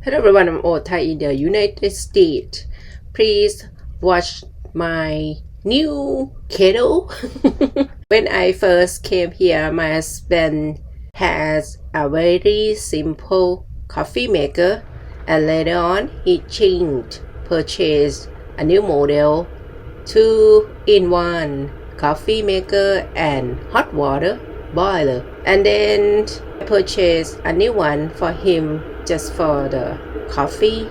Hello everyone, I'm old Thai in the United States. Please watch my new kettle. When I first came here, my husband has a very simple coffee maker, and later on he purchased a new model, 2-in-1 coffee maker and hot water boiler, and then I purchased a new one for him just for the coffee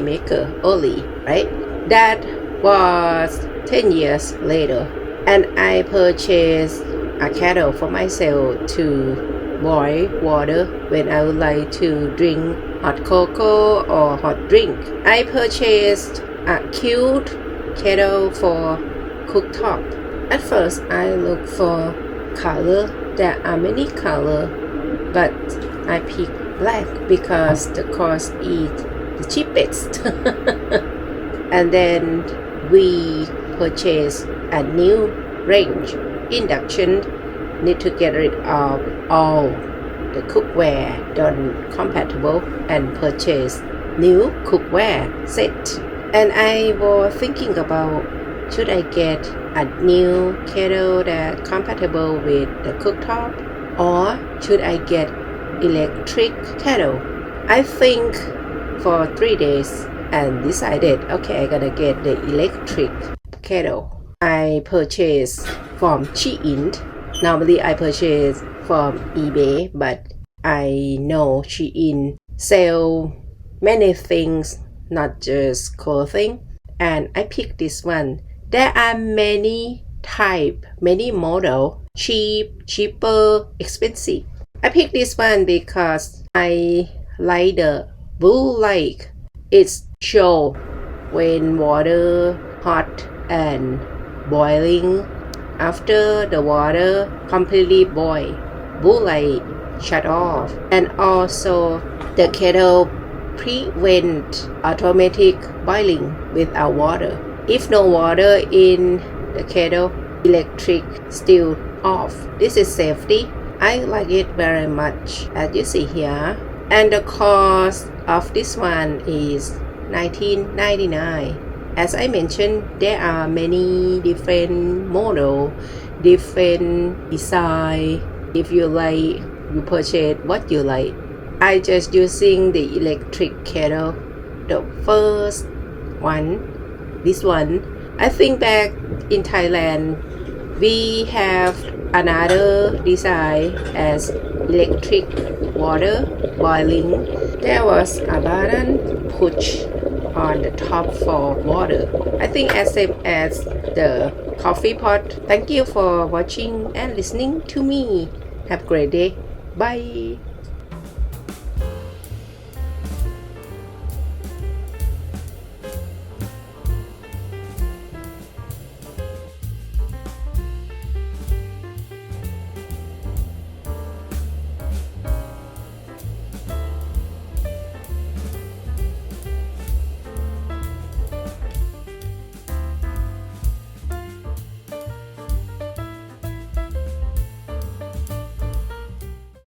maker only, right? That was 10 years later, and I purchased a kettle for myself to boil water when I would like to drink hot cocoa or hot drink. I purchased a cute kettle for cooktop. At first I looked for color. There are many colors, but I picked black because the cost is the cheapest. And then we purchased a new range induction. Need to get rid of all the cookware non-compatible and purchase new cookware set. And I was thinking about, should I get a new kettle that compatible with the cooktop, or should I get electric kettle? I think for 3 days and decided, okay, I'm gonna get the electric kettle. I purchased from SHEIN. Normally I purchase from eBay, but I know SHEIN sell many things, not just clothing, and I picked this one. There are many type, many model, cheaper, expensive. I picked this one because I like the blue light. It shows when water hot and boiling. After the water completely boil, blue light shut off. And also the kettle prevent automatic boiling without water. If no water in the kettle, electric still off. This is safety. I like it very much, as you see here. And the cost of this one is $19.99. As I mentioned, there are many different models, different design. If you like, you purchase what you like. I just using the electric kettle, the first one. This one, I think back in Thailand, we have another design as electric water boiling. There was a button push on the top for water. I think as same as the coffee pot. Thank you for watching and listening to me. Have a great day. Bye.